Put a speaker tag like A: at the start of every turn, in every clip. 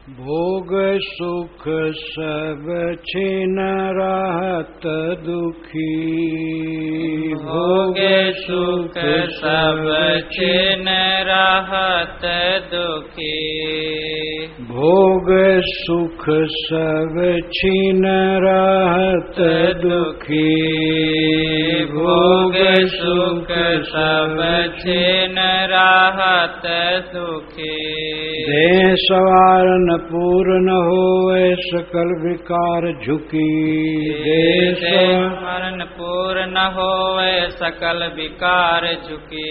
A: भोग सुख सब छिन रहत दुखी।
B: भोग सुख सब छिन रहत दुखी।
A: भोग सुख सब छिन रहत दुखी।
B: भोग सुख सब छिन रहत दुखी।
A: देह सवार न पूर्ण होए सकल विकार झुकी।
B: देह मरण पूर्ण होए सकल विकार झुकी।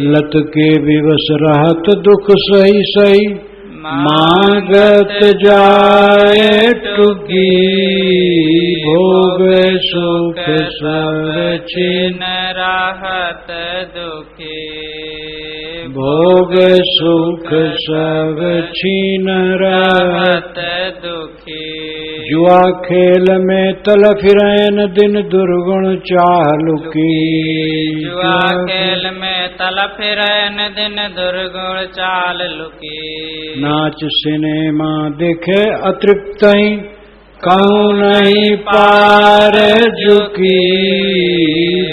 A: लत के विवश रहत दुख सही सही। मांगत जाए टुकी। भोग सुख सब छिन
B: रहत दुखी।
A: भोग सुख सब छिन रहत
B: दुखी।
A: जुआ खेल में तल फिरैन दिन दुर्गुण चालुकी।
B: जुआ खेल में तल फिरैन दिन दुर्गुण चाल लुकी।
A: नाच सिनेमा देखे अतृप्त कहूँ नहीं पार झुकी।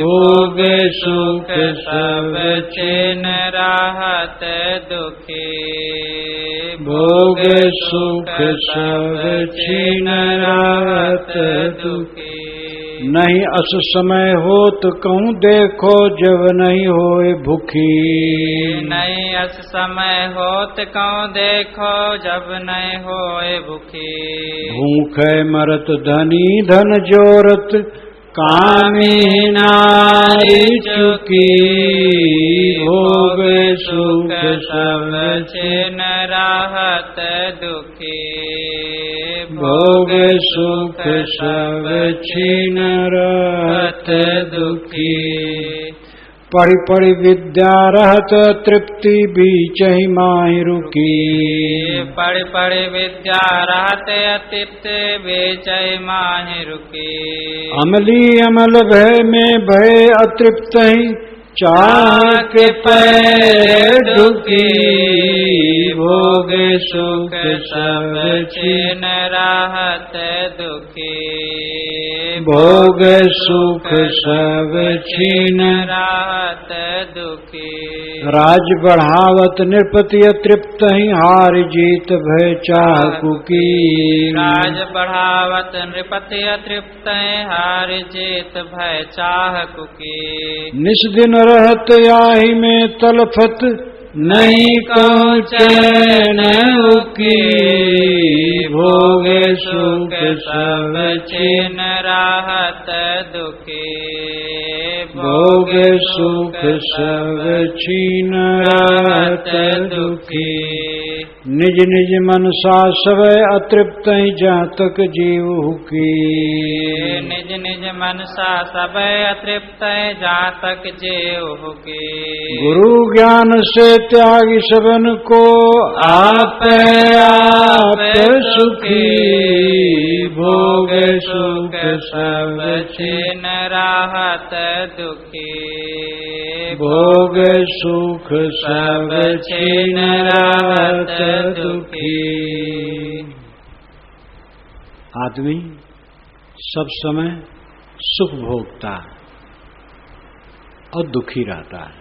A: भोग सुख सब
B: छिन रहत दुखी।
A: भोग सुख सब छिन रहत दुखी। नहीं अस समय होत कहूँ देखो जब नहीं होए भूखी।
B: नहीं अस समय होत कहूँ देखो जब नहीं होए भूखी।
A: भूख मरत धनी धन जोरत कामी नारी चुकी। भोग सुख सब
B: छिन रहत दुखी।
A: भोग सुख सब छिन रहत दुखी। पढ़ी पढ़ी विद्या रहत तृप्ति बीच ही माही रुकी।
B: पढ़ी पढ़ी विद्या रहत अतृप्त बीच ही माही रुकी।
A: अमली अमल भय में भय अतृप्त ही चाह के पैर ढुकी। भोग सुख सब
B: छिन रहत दुखी।
A: भोग सुख सब छिन
B: रहत दुखी।
A: राज बढ़ावत नृपति अतृप्त ही हार जीत भय चाकुकी।
B: राज बढ़ावत नृपति अतृप्त हार जीत भय चाकुकी।
A: निस दिन रहत आही में तलफत नहीं कहूँ चैन उकी। भोग सुख सब
B: छिन रहत दुखी।
A: भोग सुख सब छिन रहत दुखी। निज निज मनसा सब अतृप्त जहाँ तक जीव हुकी।
B: निज निज मनसा सब अतृप्त जहाँ तक जीव हुकी।
A: गुरु ज्ञान से त्यागी सबन को आप आप सुखी। भोग सुख सब
B: छिन रहत दुखी।
A: भोग सुख सब छिन रहत दुखी। आदमी सब समय सुख भोगता और दुखी रहता है।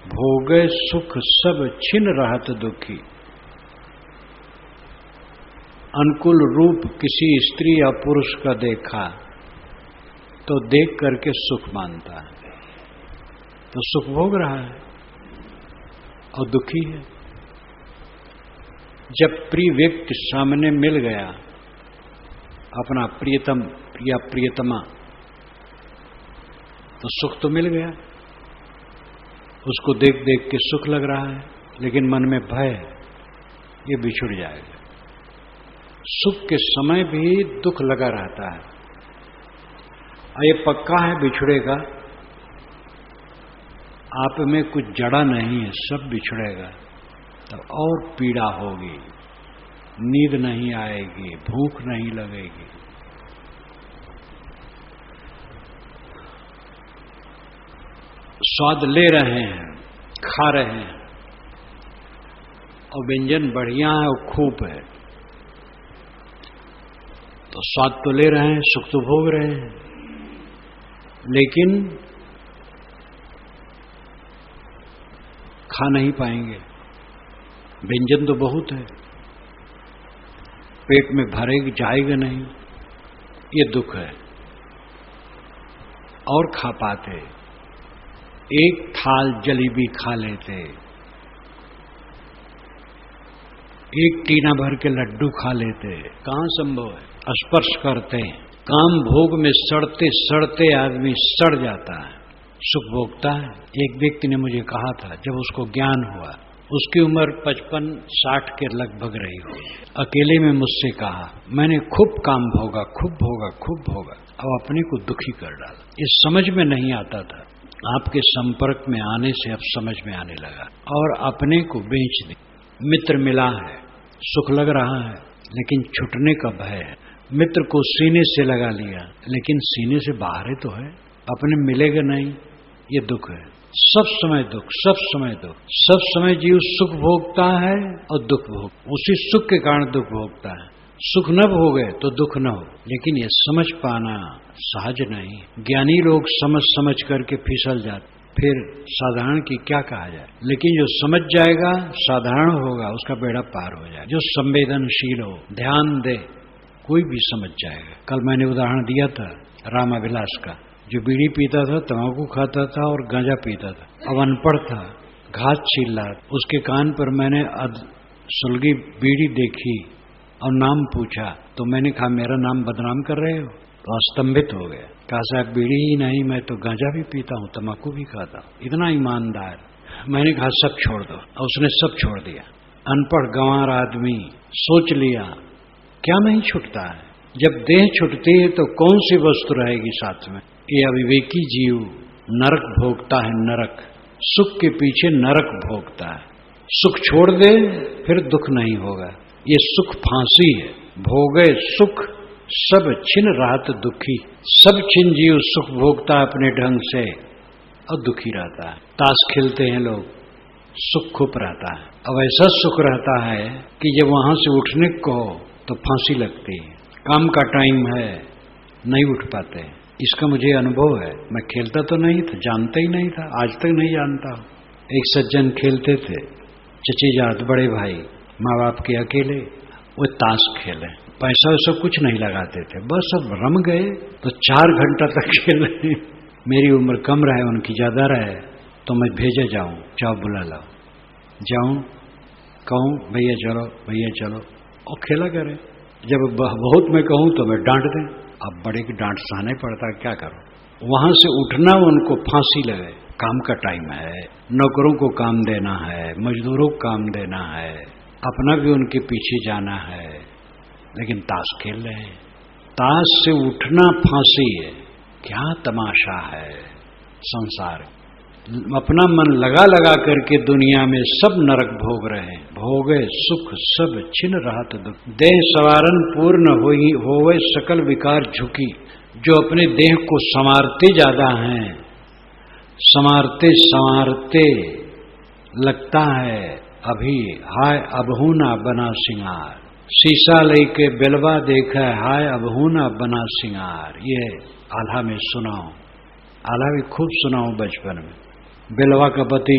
A: भोग सुख सब छिन रहत दुखी। अनुकूल रूप किसी स्त्री या पुरुष का देखा तो देख करके सुख मानता है, तो सुख भोग रहा है और दुखी है। जब प्रिय व्यक्ति सामने मिल गया, अपना प्रियतम या प्रियतमा, तो सुख तो मिल गया, उसको देख देख के सुख लग रहा है, लेकिन मन में भय, ये बिछुड़ जाएगा। सुख के समय भी दुख लगा रहता है, और ये पक्का है बिछुड़ेगा। आप में कुछ जड़ा नहीं है, सब बिछुड़ेगा, तब और पीड़ा होगी, नींद नहीं आएगी, भूख नहीं लगेगी। स्वाद ले रहे हैं, खा रहे हैं, और व्यंजन बढ़िया है और खूब है, तो स्वाद तो ले रहे हैं, सुख तो भोग रहे हैं, लेकिन खा नहीं पाएंगे। व्यंजन तो बहुत है, पेट में भरेगा जाएगा नहीं, ये दुख है। और खा पाते, एक थाल जलेबी खा लेते, एक टीना भर के लड्डू खा लेते, कहां संभव है? स्पर्श करते हैं, काम भोग में सड़ते सड़ते आदमी सड़ जाता है, सुख भोगता है। एक व्यक्ति ने मुझे कहा था, जब उसको ज्ञान हुआ, उसकी उम्र 55-60 के लगभग रही हो, अकेले में मुझसे कहा, मैंने खूब काम भोगा, खूब भोगा, खूब भोगा, अब अपने को दुखी कर डाला। ये समझ में नहीं आता था, आपके संपर्क में आने से अब समझ में आने लगा, और अपने को बेच दी। मित्र मिला है, सुख लग रहा है, लेकिन छूटने का भय है। मित्र को सीने से लगा लिया, लेकिन सीने से बाहर ही तो है, अपने मिलेगा नहीं, ये दुख है। सब समय दुख, सब समय दुख, सब समय जीव सुख भोगता है और दुख भोग, उसी सुख के कारण दुख भोगता है। सुख न भोगे तो दुख न हो, लेकिन ये समझ पाना सहज नहीं। ज्ञानी लोग समझ समझ करके फिसल जाते, फिर साधारण की क्या कहा जाए। लेकिन जो समझ जाएगा, साधारण होगा, उसका बेड़ा पार हो जाए। जो संवेदनशील हो, ध्यान दे, कोई भी समझ जाएगा। कल मैंने उदाहरण दिया था रामाविलास का, जो बीड़ी पीता था, तंबाकू खाता था और गांजा पीता था, अब अनपढ़ था, घास छील रहा, उसके कान पर मैंने सुलगी बीड़ी देखी और नाम पूछा, तो मैंने कहा मेरा नाम बदनाम कर रहे हो? तो स्तंभित हो गया, कहा साहब बीड़ी ही नहीं, मैं तो गांजा भी पीता हूँ, तंबाकू भी खाता हूँ, इतना ईमानदार। मैंने कहा सब छोड़ दो, और उसने सब छोड़ दिया। अनपढ़ गंवार आदमी सोच लिया, क्या नहीं छूटता है? जब देह छूटती है तो कौन सी वस्तु रहेगी साथ में? ये अविवेकी जीव नरक भोगता है, नरक, सुख के पीछे नरक भोगता है। सुख छोड़ दे फिर दुख नहीं होगा, ये सुख फांसी है। भोगे सुख सब छिन राहत दुखी, सब छिन जीव सुख भोगता है अपने ढंग से और दुखी रहता है। ताश खेलते हैं लोग, सुख खूब रहता है, अब ऐसा सुख रहता है कि जब वहां से उठने को तो फांसी लगती है। काम का टाइम है, नहीं उठ पाते। इसका मुझे अनुभव है, मैं खेलता तो नहीं था, जानता ही नहीं था, आज तक नहीं जानता। एक सज्जन खेलते थे, चचेजात बड़े भाई, माँ बाप के अकेले, वो ताश खेले, पैसा वैसा कुछ नहीं लगाते थे, बस अब रम गए तो 4 घंटा तक खेले। मेरी उम्र कम रहे, उनकी ज्यादा रहे, तो मैं भेजे जाऊं, जाओ बुला लाओ, जाऊं, कहूं भैया चलो, भैया चलो, और खेला करे। जब बहुत मैं कहूं तो मैं डांट दें, अब बड़े की डांट सहना पड़ता, क्या करूं। वहां से उठना उनको फांसी लगे। काम का टाइम है, नौकरों को काम देना है, मजदूरों को काम देना है, अपना भी उनके पीछे जाना है, लेकिन ताश खेल रहे हैं। ताश से उठना फांसी है। क्या तमाशा है संसार। अपना मन लगा लगा करके दुनिया में सब नरक भोग रहे हैं। भोगे सुख सब छिन राहत दुख, देह सवारन पूर्ण होवे सकल विकार झुकी। जो अपने देह को संवारते ज्यादा हैं, संवारते संवारते लगता है अभी हाय अबहू ना बना सिंगार। शीशा लेके बेलवा देखा, हाय अबहू ना बना सिंगार। ये आल्हा में सुनाओ, आल्हा भी खूब सुनाओ बचपन में। बेलवा का पति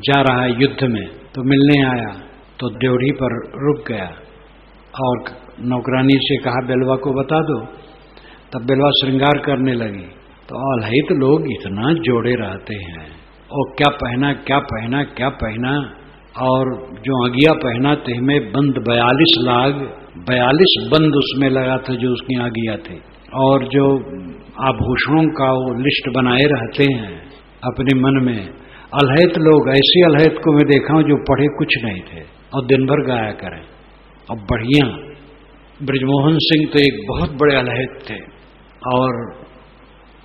A: जा रहा है युद्ध में, तो मिलने आया, तो ड्योढ़ी पर रुक गया और नौकरानी से कहा बेलवा को बता दो। तब बेलवा श्रृंगार करने लगी, तो अलहित लोग इतना जोड़े रहते हैं, और क्या पहना क्या पहना क्या पहना, और जो अगिया पहना थे में बंद 42 लाख 42 बंद उसमें लगा था जो उसकी आगिया थी, और जो आभूषणों का वो लिस्ट बनाए रहते हैं अपने मन में। अलहैत लोग, ऐसी अलहैत को मैं देखा हूं जो पढ़े कुछ नहीं थे और दिन भर गाया करें, और बढ़िया। ब्रजमोहन सिंह तो एक बहुत बड़े अलहैत थे, और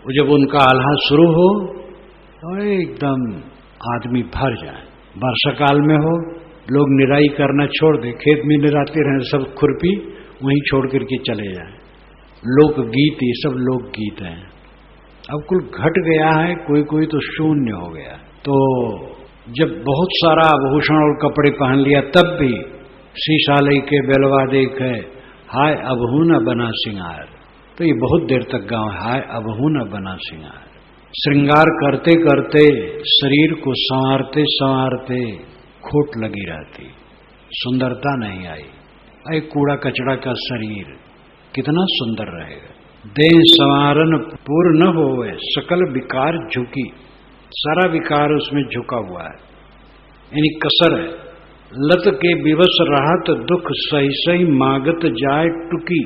A: जब उनका आल्हा शुरू हो तो एकदम आदमी भर जाए। वर्षा काल में हो, लोग निराई करना छोड़ दे, खेत में निराते रहे, सब खुरपी वहीं छोड़ करके चले जाए। लोकगीत, ये सब लोकगीत हैं। अब कुल घट गया है, कोई कोई तो शून्य हो गया। तो जब बहुत सारा आभूषण और कपड़े पहन लिया तब भी शीशा लेके बेलवा देखे हाय अबहू न बना सिंगार, तो ये बहुत देर तक गाँव हाय अबहू न बना सिंगार। श्रृंगार करते करते शरीर को संवारते संवारते खोट लगी रहती, सुंदरता नहीं आई। अरे कूड़ा कचड़ा का शरीर कितना सुंदर रहेगा। देह संवारन पूर्ण न होवे सकल विकार झुकी, सारा विकार उसमें झुका हुआ है, यानी कसर है। लत के विवश राहत दुख सही सही मागत जाए टुकी,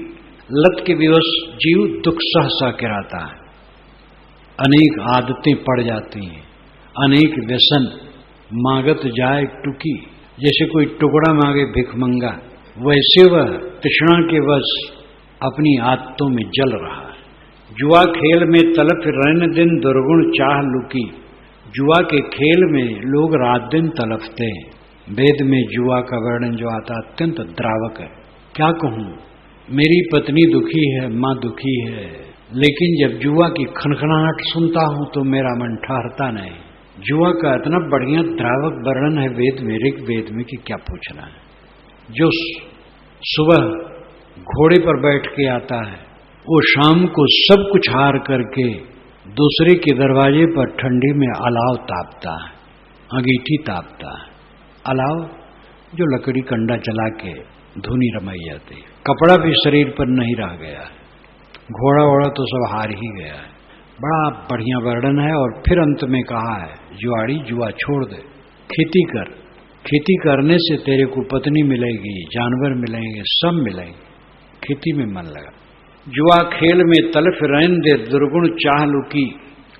A: लत के विवश जीव दुख सह सह के रहता है। अनेक आदतें पड़ जाती हैं, अनेक व्यसन मागत जाए टुकी। जैसे कोई टुकड़ा मांगे भिखमंगा, वैसे वह तृष्णा के वश अपनी आदतों में जल रहा है। जुआ खेल में तलफ रैन दिन दुर्गुण चाह लुकी, जुआ के खेल में लोग रात दिन तलफते हैं। वेद में जुआ का वर्णन जो आता अत्यंत द्रावक है। क्या कहूँ, मेरी पत्नी दुखी है, माँ दुखी है, लेकिन जब जुआ की खनखनाहट सुनता हूँ तो मेरा मन ठहरता नहीं। जुआ का इतना बढ़िया द्रावक वर्णन है वेद में कि क्या पूछना है। जो सुबह घोड़े पर बैठ के आता है, वो शाम को सब कुछ हार करके दूसरे के दरवाजे पर ठंडी में अलाव तापता है, अंगीठी तापता है। अलाव जो लकड़ी कंडा जला के धुनी रमाई जाती है। कपड़ा भी शरीर पर नहीं रह गया है, घोड़ा वोड़ा तो सब हार ही गया है। बड़ा बढ़िया वर्णन है। और फिर अंत में कहा है, जुआड़ी जुआ छोड़ दे, खेती कर। खेती करने से तेरे को पत्नी मिलेगी, जानवर मिलेंगे, सब मिलेंगे। खेती में मन लगा। जुआ खेल में तलफ रैन दे दुर्गुण चाह लुकी,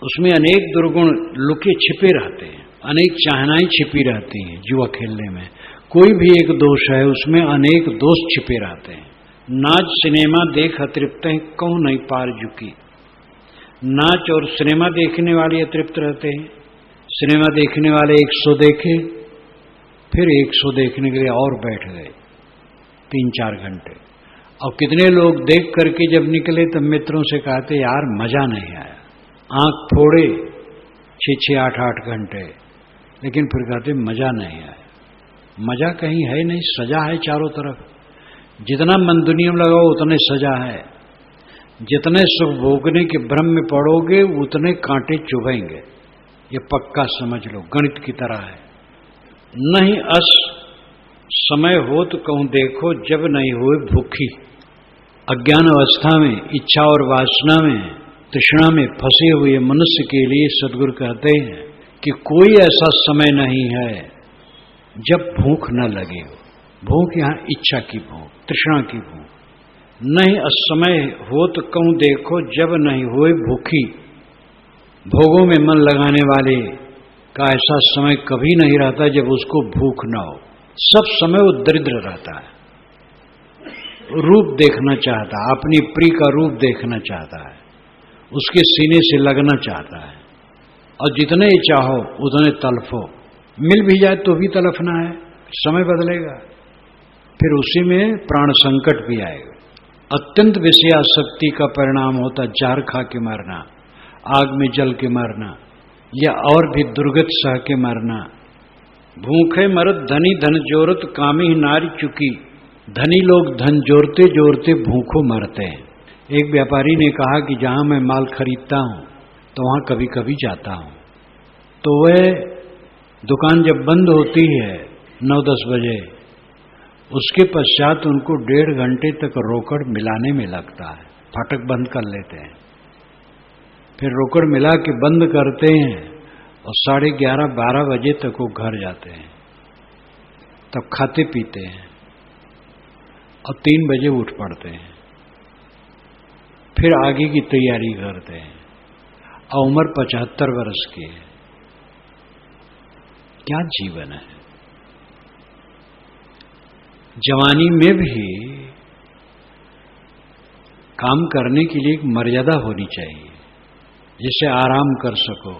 A: उसमें अनेक दुर्गुण लुके छिपे रहते हैं, अनेक चाहनाएं छिपी रहती हैं। जुआ खेलने में कोई भी एक दोष है, उसमें अनेक दोष छिपे रहते हैं। नाच सिनेमा देख अतृप्त है, कहूं नहीं पार झुकी। नाच और सिनेमा देखने वाले अतृप्त रहते हैं। सिनेमा देखने वाले 100 देखे, फिर 100 देखने के लिए और बैठ गए 3-4 घंटे। और कितने लोग देख करके जब निकले तब मित्रों से कहते यार मजा नहीं आया, आंख फोड़े 6-6, 8-8 घंटे, लेकिन फिर कहते मजा नहीं आया। मजा कहीं है नहीं, सजा है चारों तरफ। जितना मन दुनिया में लगाओ उतने सजा है। जितने सुख भोगने के भ्रम में पड़ोगे उतने कांटे चुभेंगे, ये पक्का समझ लो, गणित की तरह है। नहीं अस समय हो तो कहूं देखो जब नहीं हुए भूखी। अज्ञान अवस्था में, इच्छा और वासना में, तृष्णा में फंसे हुए मनुष्य के लिए सद्गुरु कहते हैं कि कोई ऐसा समय नहीं है जब भूख न लगे हो। भूख यहाँ इच्छा की भूख, तृष्णा की भूख। नहीं असमय हो तो कहूं देखो जब नहीं हुए भूखी। भोगों में मन लगाने वाले का ऐसा समय कभी नहीं रहता जब उसको भूख न हो। सब समय वो दरिद्र रहता है, रूप देखना चाहता है, अपनी प्रिय का रूप देखना चाहता है, उसके सीने से लगना चाहता है। और जितने ही चाहो उतने तलफो, मिल भी जाए तो भी तलफना है। समय बदलेगा, फिर उसी में प्राण संकट भी आएगा। अत्यंत विषयासक्ति का परिणाम होता जहर खा के मरना, आग में जल के मरना, या और भी दुर्गत सह के मरना। भूखे मरत धनी धन जोरत कामी नारी चुकी। धनी लोग धन जोड़ते जोड़ते भूखों मरते हैं। एक व्यापारी ने कहा कि जहां मैं माल खरीदता हूं तो वहां कभी कभी जाता हूं, तो वह दुकान जब बंद होती है 9-10 बजे, उसके पश्चात उनको 1.5 घंटे तक रोकड़ मिलाने में लगता है। फाटक बंद कर लेते हैं, फिर रोकड़ मिला के बंद करते हैं और 11:30-12 बजे तक वो घर जाते हैं। तब खाते पीते हैं और 3 बजे उठ पड़ते हैं, फिर आगे की तैयारी करते हैं। और उम्र 75 वर्ष की है। क्या जीवन है। जवानी में भी काम करने के लिए एक मर्यादा होनी चाहिए, जिससे आराम कर सको,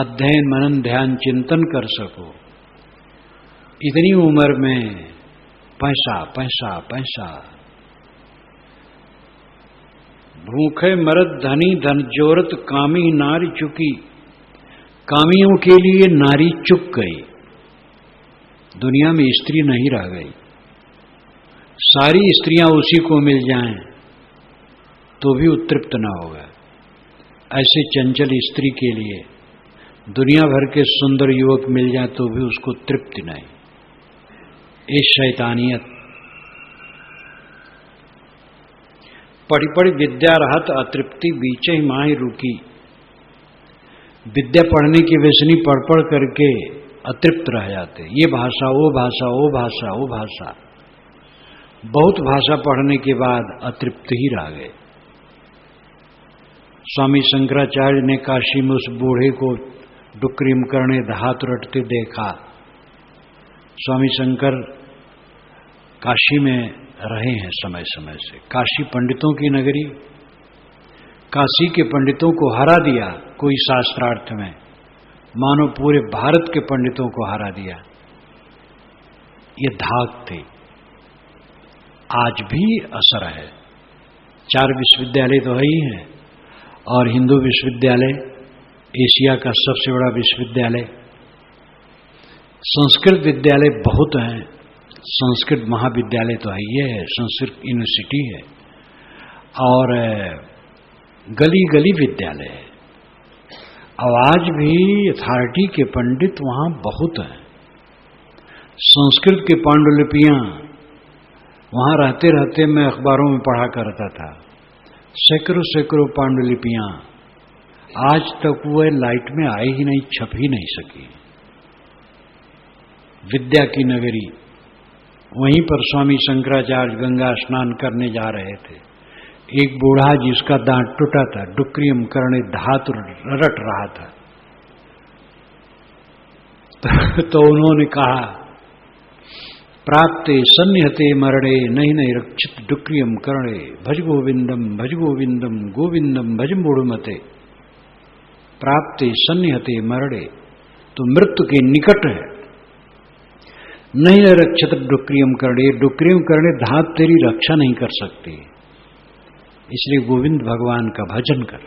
A: अध्ययन मनन ध्यान चिंतन कर सको। इतनी उम्र में पैसा पैसा पैसा। भूखे मरद धनी धन जोरत कामी नारी चुकी। कामियों के लिए नारी चुक गई, दुनिया में स्त्री नहीं रह गई। सारी स्त्रियां उसी को मिल जाएं तो भी उत्तृप्त न होगा। ऐसे चंचल स्त्री के लिए दुनिया भर के सुंदर युवक मिल जाए तो भी उसको तृप्ति नहीं। ये शैतानियत। पढ़ी पढ़ी विद्या रहत अतृप्ति बीचे ही माही रुकी। विद्या पढ़ने की व्यसनी पढ़ पढ़ करके अतृप्त रह जाते। ये भाषा वो भाषा वो भाषा वो भाषा, बहुत भाषा पढ़ने के बाद अतृप्त ही रह गए। स्वामी शंकराचार्य ने काशी में उस बूढ़े को डुक्रीम करने धात रटते देखा। स्वामी शंकर काशी में रहे हैं समय समय से। काशी पंडितों की नगरी, काशी के पंडितों को हरा दिया कोई शास्त्रार्थ में, मानो पूरे भारत के पंडितों को हरा दिया। ये धाक थे। आज भी असर है। 4 विश्वविद्यालय तो है ही हैं, और हिंदू विश्वविद्यालय एशिया का सबसे बड़ा विश्वविद्यालय। संस्कृत विद्यालय बहुत हैं, संस्कृत महाविद्यालय तो है ही है, संस्कृत यूनिवर्सिटी है, और गली गली विद्यालय है। और आज भी अथॉरिटी के पंडित वहां बहुत हैं। संस्कृत की पांडुलिपियां वहां रहते रहते मैं अखबारों में पढ़ा करता था। सैकड़ों सैकड़ों पांडुलिपियां आज तक वह लाइट में आई ही नहीं, छप ही नहीं सकी। विद्या की नगरी। वहीं पर स्वामी शंकराचार्य गंगा स्नान करने जा रहे थे। एक बूढ़ा जिसका दांत टूटा था, डुक्रियम करने धातु रट रहा था। तो उन्होंने कहा, प्राप्ते सन्निहते मरणे नहीं नहीं रक्षित डुक्रियम करणे भज गोविंदम गोविंदम भज मूढ़मते। प्राप्ते सन्निहते मरणे, तो मृत्यु के निकट है। नहीं रक्षित डुक्रियम करणे, डुक्रियम करणे धात तेरी रक्षा नहीं कर सकती, इसलिए गोविंद भगवान का भजन कर।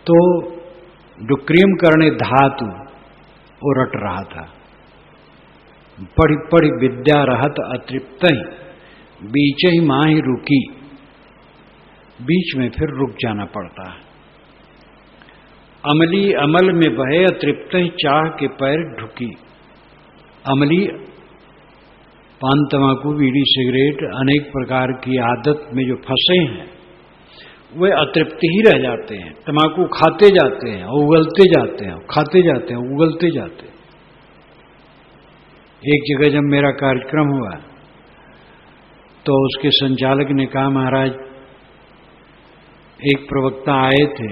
A: तो डुक्रियम करणे धातु वो रट रहा था। पढ़ी पढ़ी विद्या रहत अतृप्त ही बीच ही मां ही रुकी। बीच में फिर रुक जाना पड़ता है। अमली अमल में बहे अतृप्त ही चाह के पैर ढुकी। अमली पान तंबाकू बीड़ी सिगरेट अनेक प्रकार की आदत में जो फंसे हैं वे अतृप्त ही रह जाते हैं। तंबाकू खाते जाते हैं, उगलते जाते हैं, खाते जाते हैं, उगलते जाते हैं। एक जगह जब मेरा कार्यक्रम हुआ तो उसके संचालक ने कहा, महाराज एक प्रवक्ता आए थे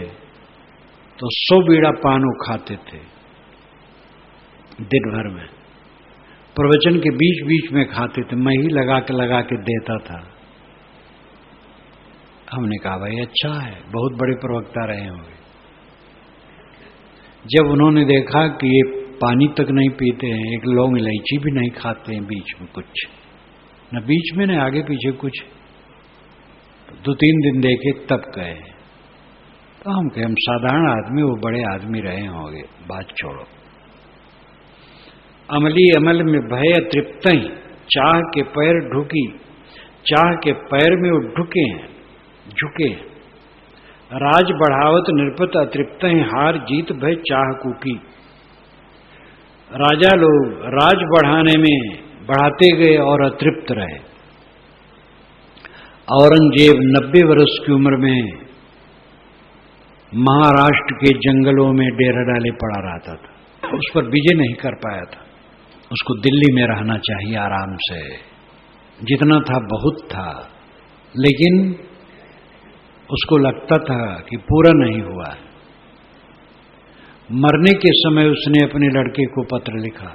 A: तो 100 बीड़ा पान वो खाते थे दिन भर में। प्रवचन के बीच बीच में खाते थे, मैं ही लगा के देता था। हमने कहा भाई अच्छा है, बहुत बड़े प्रवक्ता रहे होंगे। जब उन्होंने देखा कि ये पानी तक नहीं पीते हैं, एक लौंग इलायची भी नहीं खाते हैं बीच में कुछ, न बीच में न आगे पीछे कुछ, 2-3 दिन देखे तब गए। तो हम कहे हम साधारण आदमी, वो बड़े आदमी रहे होंगे, बात छोड़ो। अमली अमल में भय तृप्त ही चाह के पैर ढुकी। चाह के पैर में वो ढुके हैं, झुके। राज बढ़ावत निरपत अतृप्त ही हार जीत भय चाह कुकी। राजा लोग राज बढ़ाने में बढ़ाते गए और अतृप्त रहे। औरंगजेब 90 वर्ष की उम्र में महाराष्ट्र के जंगलों में डेरा डाले पड़ा रहता था, उस पर विजय नहीं कर पाया था। उसको दिल्ली में रहना चाहिए आराम से, जितना था बहुत था, लेकिन उसको लगता था कि पूरा नहीं हुआ। मरने के समय उसने अपने लड़के को पत्र लिखा,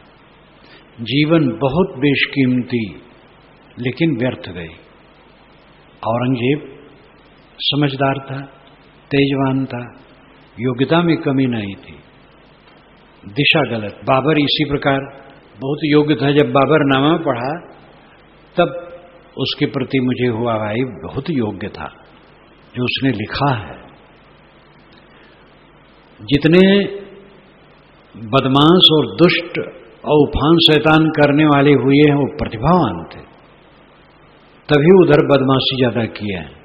A: जीवन बहुत बेशकीमती लेकिन व्यर्थ गई। औरंगजेब समझदार था, तेजवान था, योग्यता में कमी नहीं थी, दिशा गलत। बाबर इसी प्रकार बहुत योग्य था। जब बाबर नामा पढ़ा तब उसके प्रति मुझे हुआ भाई बहुत योग्य था जो उसने लिखा है। जितने बदमाश और दुष्ट और उफान शैतान करने वाले हुए हैं वो प्रतिभावान थे, तभी उधर बदमाशी ज्यादा किया है।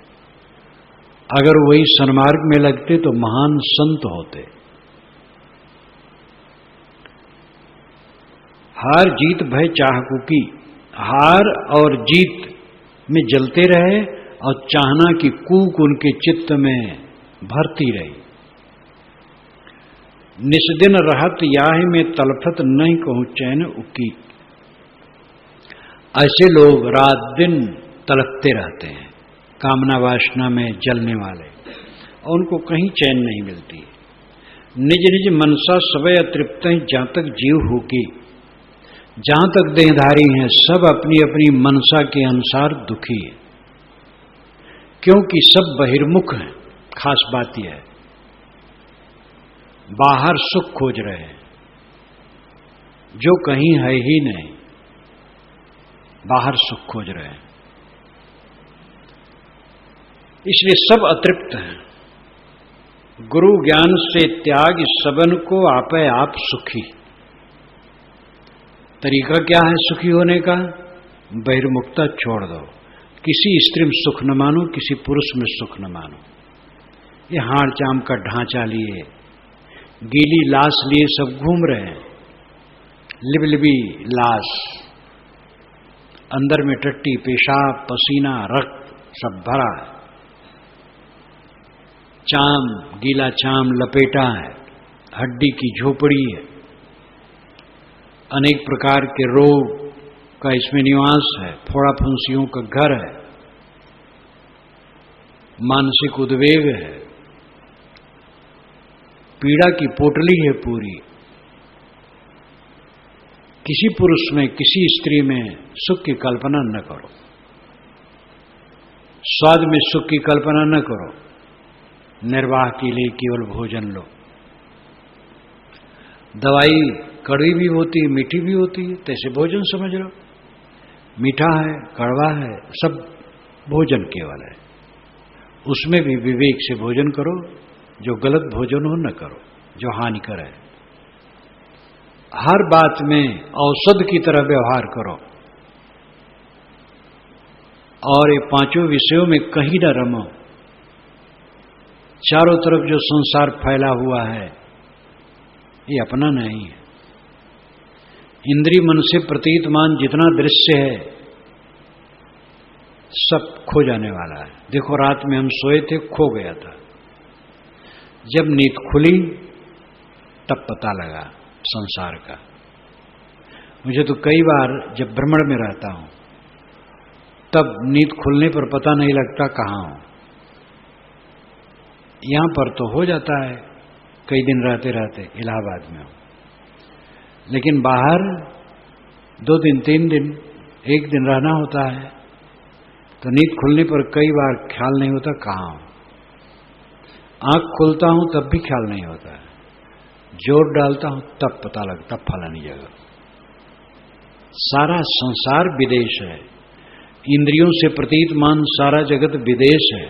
A: अगर वही सन्मार्ग में लगते तो महान संत होते। हार जीत भय चाहकू की, हार और जीत में जलते रहे और चाहना की कूक उनके चित्त में भरती रही। निस्दिन रहत याहि में तलफत नहीं कहूं चैन उकी। ऐसे लोग रात दिन तलकते रहते हैं, कामना वासना में जलने वाले, और उनको कहीं चैन नहीं मिलती। निज निज मनसा सबे अतृप्त हैं, जहां तक जीव होगी, जहां तक देहधारी हैं, सब अपनी अपनी मनसा के अनुसार दुखी है, क्योंकि सब बहिर्मुख हैं। खास बात यह है, बाहर सुख खोज रहे हैं जो कहीं है ही नहीं, बाहर सुख खोज रहे हैं, इसलिए सब अतृप्त हैं। गुरु ज्ञान से त्याग सबन को आपे आप सुखी। तरीका क्या है सुखी होने का? बहिर्मुखता छोड़ दो। किसी स्त्री में सुख न मानो, किसी पुरुष में सुख न मानो। ये हाड़ चाम का ढांचा लिए, गीली लाश लिए सब घूम रहे हैं, लिबलिबी लाश, अंदर में टट्टी, पेशाब, पसीना, रक्त सब भरा है, चाम, गीला चाम लपेटा है, हड्डी की झोपड़ी है, अनेक प्रकार के रोग का इसमें निवास है, फोड़ा फुंसियों का घर है, मानसिक उद्वेग है, पीड़ा की पोटली है पूरी। किसी पुरुष में, किसी स्त्री में सुख की कल्पना न करो, स्वाद में सुख की कल्पना न करो, निर्वाह के लिए केवल भोजन लो। दवाई कड़वी भी होती है, मीठी भी होती है, तैसे भोजन समझ लो। मीठा है, कड़वा है, सब भोजन केवल है। उसमें भी विवेक से भोजन करो, जो गलत भोजन हो न करो, जो हानिकर है। हर बात में औषध की तरह व्यवहार करो, और ये पांचों विषयों में कहीं न रमो। चारों तरफ जो संसार फैला हुआ है ये अपना नहीं है। इंद्रिय मन से प्रतीतमान जितना दृश्य है सब खो जाने वाला है। देखो रात में हम सोए थे, खो गया था, जब नींद खुली तब पता लगा संसार का। मुझे तो कई बार जब भ्रमण में रहता हूं तब नींद खुलने पर पता नहीं लगता कहां हूं। यहां पर तो हो जाता है कई दिन रहते रहते, इलाहाबाद में हूं, लेकिन बाहर 2 दिन 3 दिन 1 दिन रहना होता है, तो नींद खुलने पर कई बार ख्याल नहीं होता कहां हूं। आंख खोलता हूं तब भी ख्याल नहीं होता है, जोर डालता हूं तब पता लगता फलानी जगह। सारा संसार विदेश है, इंद्रियों से प्रतीतमान सारा जगत विदेश है,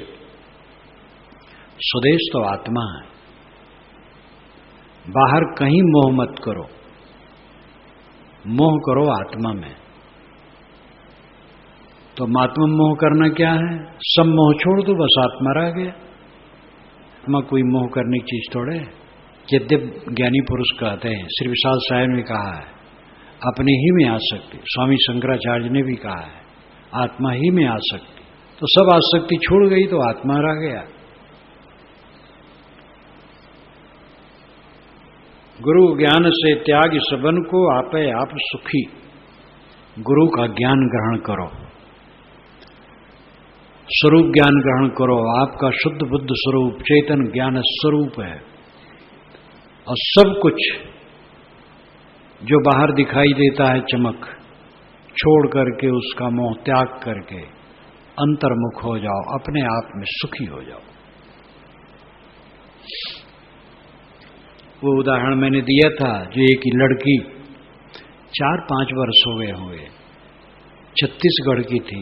A: स्वदेश तो आत्मा है। बाहर कहीं मोह मत करो, मोह करो आत्मा में। तो आत्मा मोह करना क्या है? सब मोह छोड़ दो, बस आत्मा रह गया। आत्मा कोई मोह करने की चीज थोड़े। यद्यप ज्ञानी पुरुष कहते हैं, श्री विशाल साहेब ने कहा है अपने ही में आसक्ति, स्वामी शंकराचार्य ने भी कहा है आत्मा ही में आसक्ति। तो सब आसक्ति छूट गई तो आत्मा रह गया। गुरु ज्ञान से त्याग सबन को आपे आप सुखी। गुरु का ज्ञान ग्रहण करो, स्वरूप ज्ञान ग्रहण करो। आपका शुद्ध बुद्ध स्वरूप चेतन ज्ञान स्वरूप है, और सब कुछ जो बाहर दिखाई देता है चमक, छोड़ करके उसका मोह त्याग करके अंतर्मुख हो जाओ, अपने आप में सुखी हो जाओ। वो उदाहरण मैंने दिया था, जो एक लड़की 4-5 वर्ष हो गए होंगे, छत्तीसगढ़ की थी,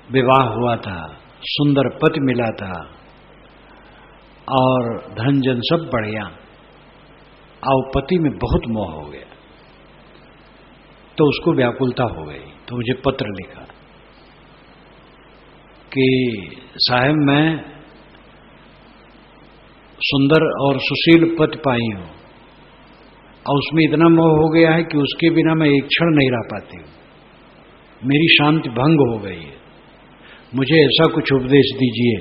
A: विवाह हुआ था, सुंदर पति मिला था, और धन जन सब बढ़िया, और पति में बहुत मोह हो गया, तो उसको व्याकुलता हो गई। तो मुझे पत्र लिखा कि साहब मैं सुंदर और सुशील पति पाई हूं, और उसमें इतना मोह हो गया है कि उसके बिना मैं एक क्षण नहीं रह पाती हूं, मेरी शांति भंग हो गई है। मुझे ऐसा कुछ उपदेश दीजिए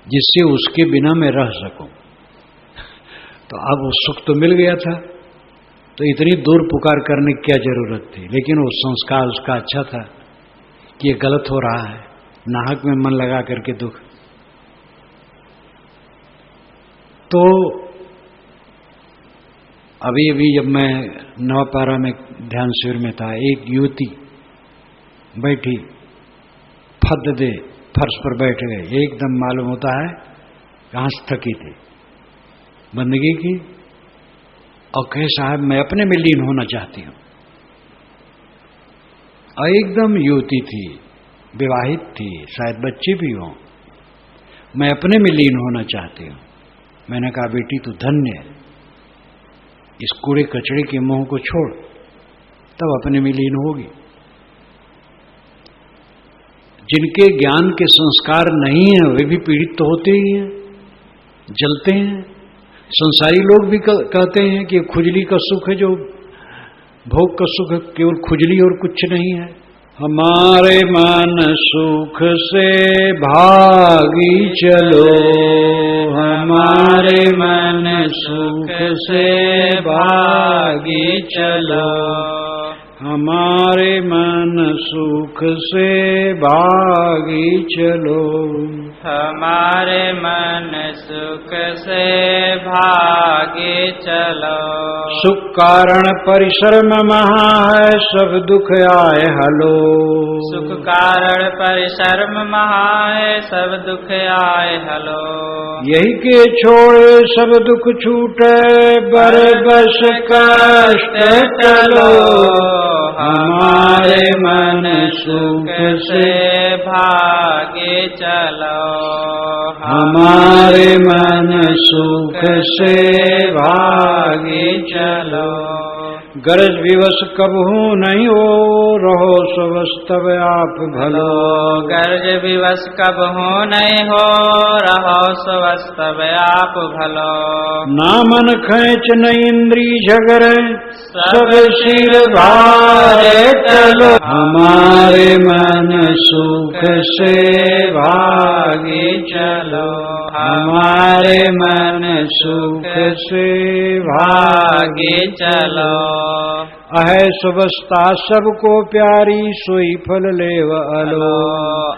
A: जिससे उसके बिना मैं रह सकूं। तो अब वो सुख तो मिल गया था, तो इतनी दूर पुकार करने की क्या जरूरत थी। लेकिन वो संस्कार उसका अच्छा था कि ये गलत हो रहा है, नाहक में मन लगा करके दुख। तो अभी जब मैं नवपारा में ध्यान शिविर में था, एक युवती बैठी, फद दे फर्श पर बैठ गए, एकदम मालूम होता है कहां से थकी थी, बंदगी की, और कहे साहब मैं अपने में लीन होना चाहती हूं। और एकदम युवती थी, विवाहित थी, शायद बच्चे भी हों, मैं अपने में लीन होना चाहती हूं। मैंने कहा बेटी तू धन्य है, इस कूड़े कचड़े के मोह को छोड़, तब अपने में लीन होगी। जिनके ज्ञान के संस्कार नहीं है वे भी पीड़ित तो होते ही हैं, जलते हैं। संसारी लोग भी कहते हैं कि खुजली का सुख है, जो भोग का सुख केवल खुजली और कुछ नहीं है। हमारे मन सुख से भागी चलो, हमारे मन सुख से भागी चलो, हमारे मन सुख से भागी चलो,
B: हमारे मन सुख से भागे चलो।
A: सुख कारण परिश्रम महा है, सब दुख आए हलो,
B: सुख कारण परिश्रम महा है, सब दुख आए हलो।
A: यही के छोड़े सब दुख छूटे, बर बस कष्ट चलो, हमारे मन सुख से
B: भागे चलो,
A: हमारे मन सुख से भागे चलो। गरज विवश कबहू नहीं हो, रहो स्वस तब आप भलो,
B: गरज विवश कबहू नहीं हो, रहो स्वस तब आप भलो।
A: ना मन खेच न इंद्री झगरे, सब सिर भारे चलो, हमारे मन सुख से भागे चलो, हमारे मन सुख से भागे चलो। अहैसवस्था सबको प्यारी, सोई फल लेव अलो,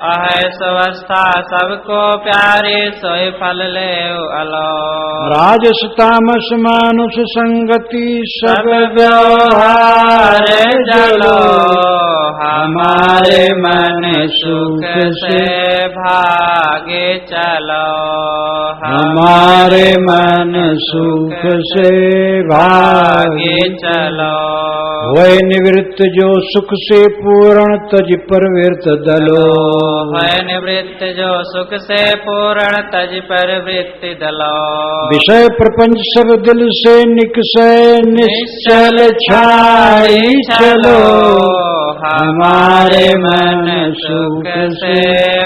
B: अहैसवस्था सबको प्यारी, सोई फल लेव अलो।
A: राजस तामस मानुष संगति, सब व्यवहार जलो, हमारे मन सुख से
B: भागे चलो,
A: हमारे मन सुख से भागे
B: चलो।
A: वह निवृत्त जो सुख से पूर्ण, तज प्रवृत्त दलो,
B: वह निवृत्त जो सुख से पूर्ण, तज प्रवृत्ति दलो।
A: विषय प्रपंच सब दिल से निकसय, निश्चल छाई चलो, हमारे मन सुख से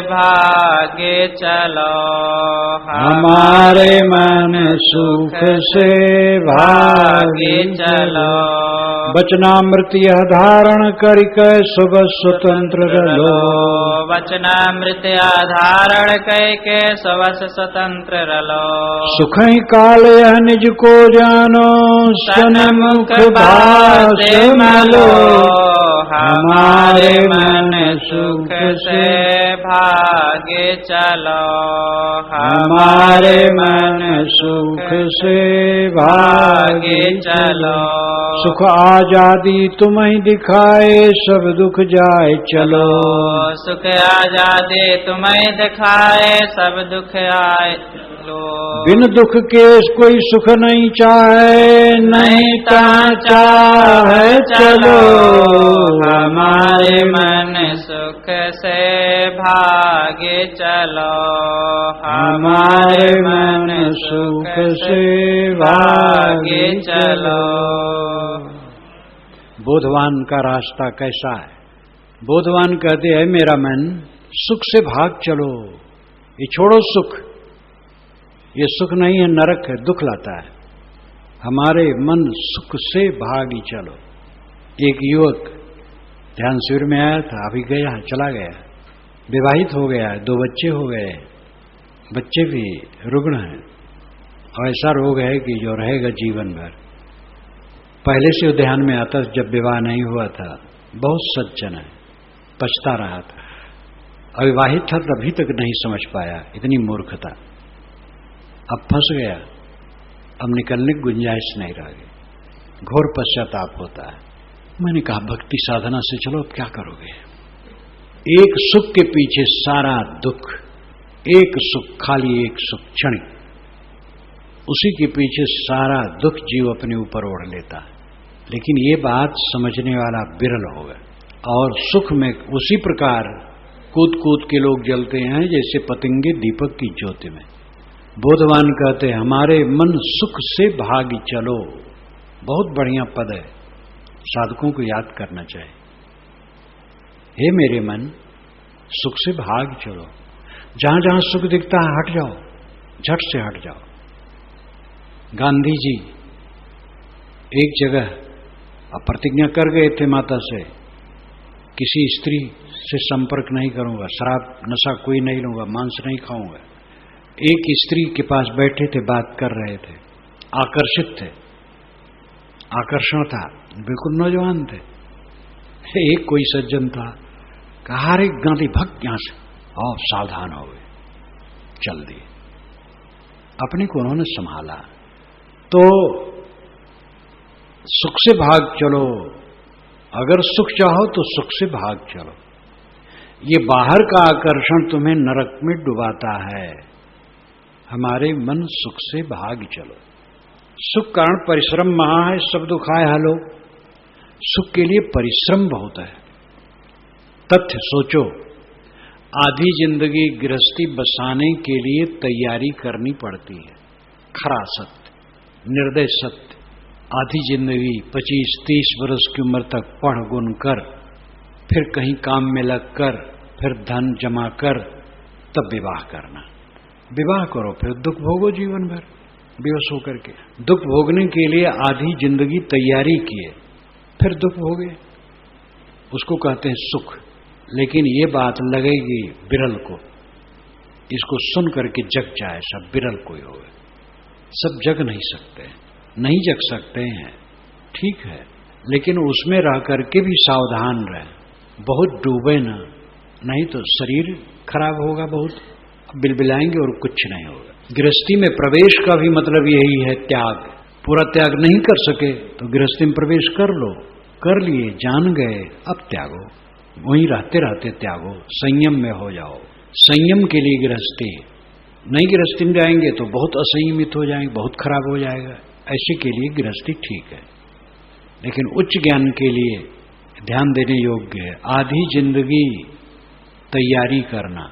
B: भागे चलो,
A: हमारे मन सुख से भागे
B: चलो।
A: वचनामृत यह धारण करिक, शुभ स्वतंत्र रलो,
B: वचनामृत धारण करके स्वस स्वतंत्र रलो।
A: सुख ही काल यह निज को जानो, सन्मुख भास मलो,
B: हमारे मन सुख से भागे चलो,
A: हमारे मन सुख से भागे
B: चलो।
A: सुख आजादी तुम ही दिखाए, सब दुख जाए चलो,
B: सुख आजादी तुम्हें दिखाए, सब दुख आए लो।
A: बिन दुख के कोई सुख नहीं चाहे, नहीं ता चाहे चलो।
B: हमारे मन सुख से भागे चलो।
A: हमारे मन सुख से भागे चलो। बोधवान का रास्ता कैसा है? बोधवान कहते हैं मेरा मन सुख से भाग चलो। ये छोड़ो सुख, ये सुख नहीं है, नरक है, दुख लाता है। हमारे मन सुख से भागी चलो। एक युवक ध्यान शिविर में आया था, अभी गया चला गया, विवाहित हो गया, 2 बच्चे हो गए, बच्चे भी रुग्ण हैं और ऐसा रोग है कि जो रहेगा जीवन भर। पहले से ध्यान में आता जब विवाह नहीं हुआ था, बहुत सज्जन है, पछता रहा था। अविवाहित था तभी तक नहीं समझ पाया, इतनी मूर्खता। अब फंस गया, अब निकलने की गुंजाइश नहीं रह गई, घोर पश्चाताप होता है। मैंने कहा भक्ति साधना से चलो, अब क्या करोगे? एक सुख के पीछे सारा दुख, एक सुख, खाली एक सुख क्षणिक, उसी के पीछे सारा दुख जीव अपने ऊपर ओढ़ लेता है। लेकिन ये बात समझने वाला विरल होगा। और सुख में उसी प्रकार कूद कूद के लोग जलते हैं जैसे पतंगे दीपक की ज्योति में। बोधवान कहते हैं हमारे मन सुख से भागी चलो। बहुत बढ़िया पद है, साधकों को याद करना चाहिए। हे मेरे मन, सुख से भाग चलो। जहां जहां सुख दिखता है हट जाओ, झट से हट जाओ। गांधी जी एक जगह प्रतिज्ञा कर गए थे माता से, किसी स्त्री से संपर्क नहीं करूंगा, शराब नशा कोई नहीं लूंगा, मांस नहीं खाऊंगा। एक स्त्री के पास बैठे थे, बात कर रहे थे, आकर्षित थे, आकर्षण था, बिल्कुल नौजवान थे। एक कोई सज्जन था, कहा रे गांधी भक्त यहां से, और सावधान हो गए, चल दिए। अपने को उन्होंने संभाला। तो सुख से भाग चलो। अगर सुख चाहो तो सुख से भाग चलो। ये बाहर का आकर्षण तुम्हें नरक में डुबाता है। हमारे मन सुख से भाग चलो। सुख कारण परिश्रम महा है, सब दुखाए हलो। सुख के लिए परिश्रम बहुत है। तथ्य सोचो, आधी जिंदगी गृहस्थी बसाने के लिए तैयारी करनी पड़ती है। खरा सत्य, निर्दय सत्य। आधी जिंदगी 25-30 वर्ष की उम्र तक पढ़ गुन कर, फिर कहीं काम में लग कर, फिर धन जमा कर, तब विवाह करना। विवाह करो, फिर दुख भोगो जीवन भर बेहोश होकर के। दुख भोगने के लिए आधी जिंदगी तैयारी किए, फिर दुख भोगे, उसको कहते हैं सुख। लेकिन ये बात लगेगी बिरल को, इसको सुन करके जग जाए सब, बिरल कोई हो। सब जग नहीं सकते, नहीं जग सकते हैं, ठीक है, लेकिन उसमें रह करके भी सावधान रहे, बहुत डूबे ना, नहीं तो शरीर खराब होगा, बहुत बिलबिलाएंगे और कुछ नहीं होगा। गृहस्थी में प्रवेश का भी मतलब यही है त्याग। पूरा त्याग नहीं कर सके तो गृहस्थी में प्रवेश कर लो, कर लिए, जान गए, अब त्यागो, वहीं रहते रहते त्यागो, संयम में हो जाओ। संयम के लिए गृहस्थी, नहीं गृहस्थी में जाएंगे तो बहुत असंयमित हो जाएंगे, बहुत खराब हो जाएगा। ऐसे के लिए गृहस्थी ठीक है, लेकिन उच्च ज्ञान के लिए ध्यान देने योग्य है। आधी जिंदगी तैयारी करना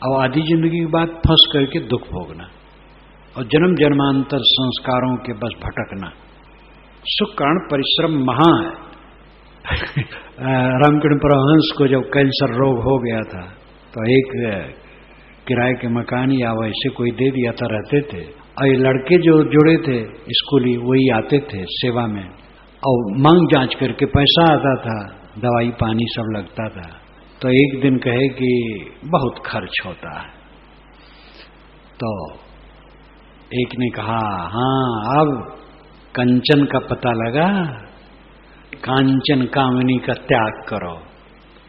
A: और आधी जिंदगी के बाद फंस करके दुख भोगना और जन्म जन्मांतर संस्कारों के बस भटकना। सुख कारण परिश्रम महा है। रामकृष्ण परमहंस को जब कैंसर रोग हो गया था तो एक किराए के मकान या वैसे कोई दे दिया था, रहते थे। और ये लड़के जो जुड़े थे स्कूली, वही आते थे सेवा में और मांग जांच करके पैसा आता था, दवाई पानी सब लगता था। तो एक दिन कहे कि बहुत खर्च होता है, तो एक ने कहा हाँ अब कंचन का पता लगा, कांचन कामनी का त्याग करो।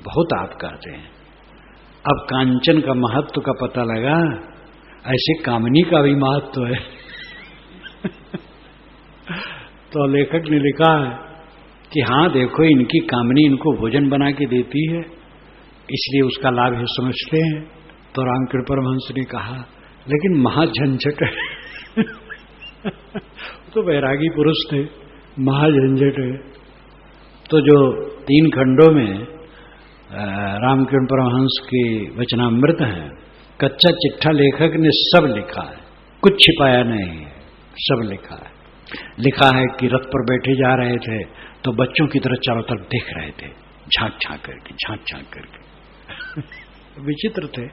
A: बहुत आप कहते हैं, अब कांचन का महत्व का पता लगा, ऐसे कामनी का भी महत्व है। तो लेखक ने लिखा है कि हाँ देखो, इनकी कामनी इनको भोजन बना के देती है, इसलिए उसका लाभ ये समझते हैं। तो रामकृष्ण परमहंस ने कहा लेकिन महाझंझट है। तो वैरागी पुरुष थे, महाझंझट है। तो जो 3 खंडों में रामकृष्ण परमहंस की वचनामृत है, कच्चा चिट्ठा लेखक ने सब लिखा है, कुछ छिपाया नहीं है, सब लिखा है। लिखा है कि रथ पर बैठे जा रहे थे तो बच्चों की तरह चारों तरफ देख रहे थे, झांक झांक करके, झांक झांक करके। विचित्र थे।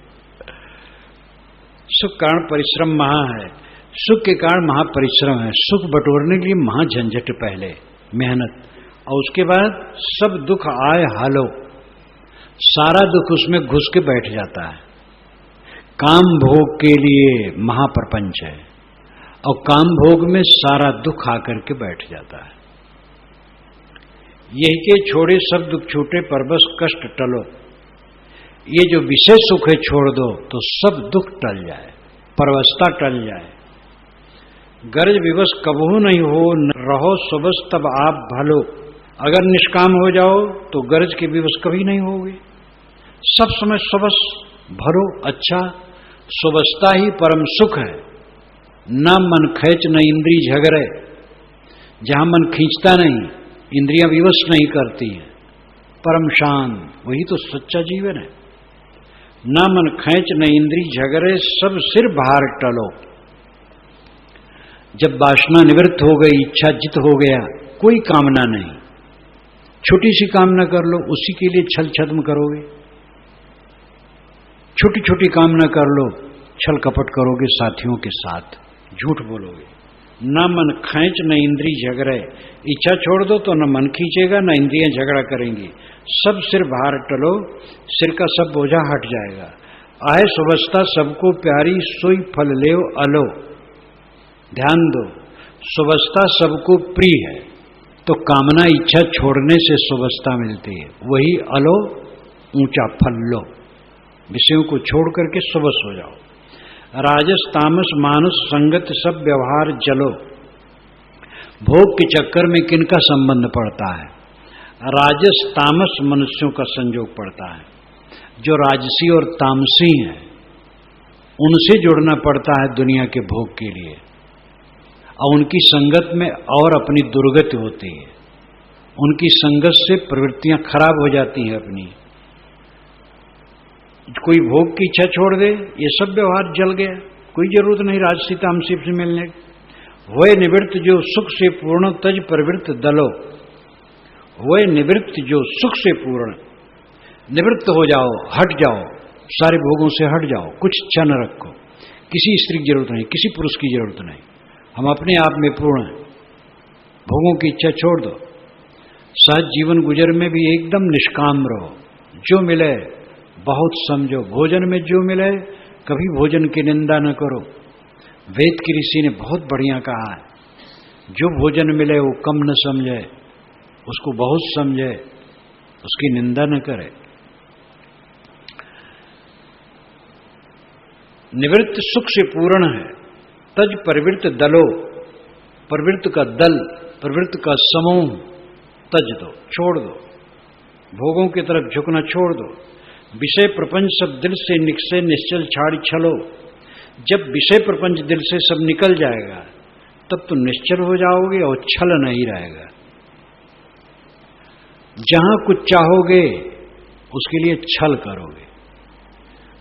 A: सुख कारण परिश्रम महा है, सुख के कारण महापरिश्रम है। सुख बटोरने के लिए महाझंझट, पहले मेहनत, और उसके बाद सब दुख आए हालो, सारा दुख उसमें घुस के बैठ जाता है। काम भोग के लिए महाप्रपंच है, और काम भोग में सारा दुख आकर के बैठ जाता है। यही के छोड़े सब दुख छूटे, पर बस कष्ट टलो। ये जो विषय सुख है छोड़ दो तो सब दुख टल जाए, परवस्था टल जाए। गरज विवश कबहू नहीं हो, रहो सुबस तब आप भलो। अगर निष्काम हो जाओ तो गरज के विवश कभी नहीं होगे। सब समय सुबस भरो, अच्छा। सुबस्ता ही परम सुख है। न मन खींच न इंद्री झगड़े, जहां मन खींचता नहीं, इंद्रियां विवश नहीं करती हैं, परम शांत, वही तो सच्चा जीवन है। न मन खींच न इंद्री झगड़े, सब सिर भार टलो। जब वासना निवृत्त हो गई, इच्छा जित हो गया, कोई कामना नहीं। छोटी सी कामना कर लो, उसी के लिए छल छद्म करोगे। छोटी छोटी कामना कर लो, छल कपट करोगे साथियों के साथ, झूठ बोलोगे। न मन खींच न इंद्री झगड़े, इच्छा छोड़ दो तो न मन खींचेगा न इंद्रियां झगड़ा करेंगी। सब सिर भार टलो, सिर का सब बोझा हट जाएगा। आए सुवस्था सबको प्यारी, सोई फल लेव अलो। ध्यान दो, सुवस्था सबको प्रिय है, तो कामना इच्छा छोड़ने से सुवस्था मिलती है। वही अलो, ऊंचा फल लो। विषयों को छोड़ करके सुबस हो जाओ। राजस तामस मानुष संगत सब व्यवहार जलो। भोग के चक्कर में किनका संबंध पड़ता है? राजस तामस मनुष्यों का संयोग पड़ता है। जो राजसी और तामसी हैं, उनसे जुड़ना पड़ता है दुनिया के भोग के लिए, और उनकी संगत में और अपनी दुर्गति होती है। उनकी संगत से प्रवृत्तियां खराब हो जाती हैं अपनी। कोई भोग की इच्छा छोड़ दे, ये सब व्यवहार जल गया, कोई जरूरत नहीं राजसी तामसी से मिलने। वह निवृत्त जो सुख से पूर्ण, तज प्रवृत्त दलो। वह निवृत्त जो सुख से पूर्ण, निवृत्त हो जाओ, हट जाओ, सारे भोगों से हट जाओ, कुछ इच्छा न रखो। किसी स्त्री की जरूरत नहीं, किसी पुरुष की जरूरत नहीं, हम अपने आप में पूर्ण हैं। भोगों की इच्छा छोड़ दो। सहज जीवन गुजर में भी एकदम निष्काम रहो। जो मिले बहुत समझो, भोजन में जो मिले कभी भोजन की निंदा न करो। वेद की ऋषि ने बहुत बढ़िया कहा है, जो भोजन मिले वो कम न समझे, उसको बहुत समझे, उसकी निंदा न करे। निवृत्त सुख से पूर्ण है, तज प्रवृत्त दलो। प्रवृत्त का दल, प्रवृत्त का समूह तज दो, छोड़ दो। भोगों की तरफ झुकना छोड़ दो। विषय प्रपंच सब दिल से निकसे, निश्चल छाड़ी छलो। जब विषय प्रपंच दिल से सब निकल जाएगा, तब तो निश्चल हो जाओगे और छल नहीं रहेगा। जहां कुछ चाहोगे उसके लिए छल करोगे।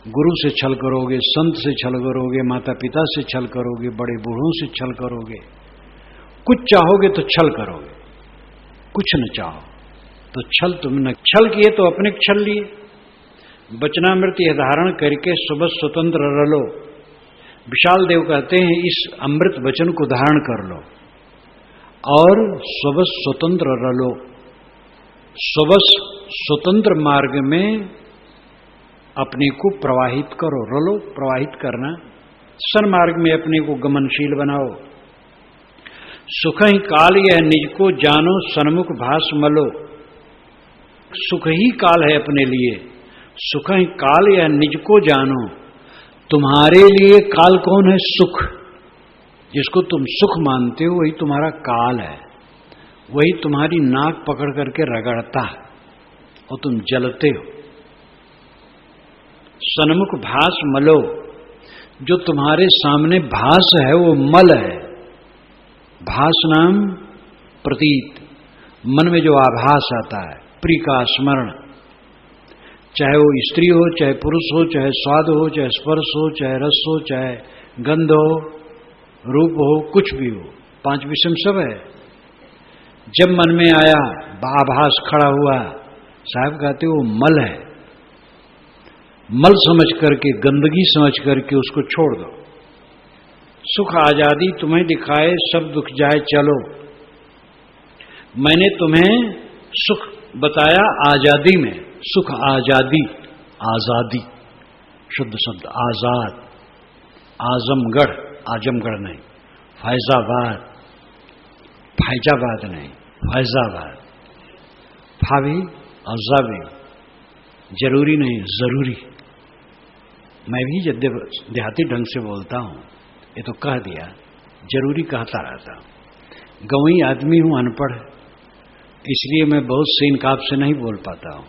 A: गुरु से छल करोगे, संत से छल करोगे, माता पिता से छल करोगे, बड़े बूढ़ों से छल करोगे। कुछ चाहोगे तो छल करोगे, कुछ न चाहो तो छल तुम न। छल किए तो अपने छल लिए। वचनामृत यह धारण करके सुबह स्वतंत्र रलो। विशाल देव कहते हैं, इस अमृत वचन को धारण कर लो और सुबह स्वतंत्र रलो। सुबह स्वतंत्र मार्ग में अपने को प्रवाहित करो। रलो, प्रवाहित करना। सन्मार्ग में अपने को गमनशील बनाओ। सुख ही काल यह निज को जानो, सन्मुख भास मलो। सुख ही काल है अपने लिए। सुख ही काल या निज को जानो। तुम्हारे लिए काल कौन है? सुख। जिसको तुम सुख मानते हो वही तुम्हारा काल है। वही तुम्हारी नाक पकड़ करके रगड़ता है और तुम जलते हो। सन्मुख भास मलो। जो तुम्हारे सामने भास है वो मल है। भास नाम प्रतीत, मन में जो आभास आता है, प्रिय का स्मरण, चाहे वो स्त्री हो, चाहे पुरुष हो, चाहे स्वाद हो, चाहे स्पर्श हो, चाहे रस हो, चाहे गंध हो, रूप हो, कुछ भी हो, पांच विषय सब है। जब मन में आया, आभास खड़ा हुआ, साहब कहते वो मल है। मल समझ करके, गंदगी समझ करके उसको छोड़ दो। सुख आजादी तुम्हें दिखाए, सब दुख जाए चलो। मैंने तुम्हें सुख बताया आजादी में। सुख आजादी, आजादी शुद्ध शब्द, आजाद। आजमगढ़, आजमगढ़ नहीं, फैजाबाद, फैजाबाद नहीं, फैजाबाद। फावी और जावी जरूरी नहीं, जरूरी। मैं भी देहाती ढंग से बोलता हूं, ये तो कह दिया, जरूरी कहता रहता हूं। गंवई आदमी हूं, अनपढ़, इसलिए मैं बहुत से इनकाब से नहीं बोल पाता हूं,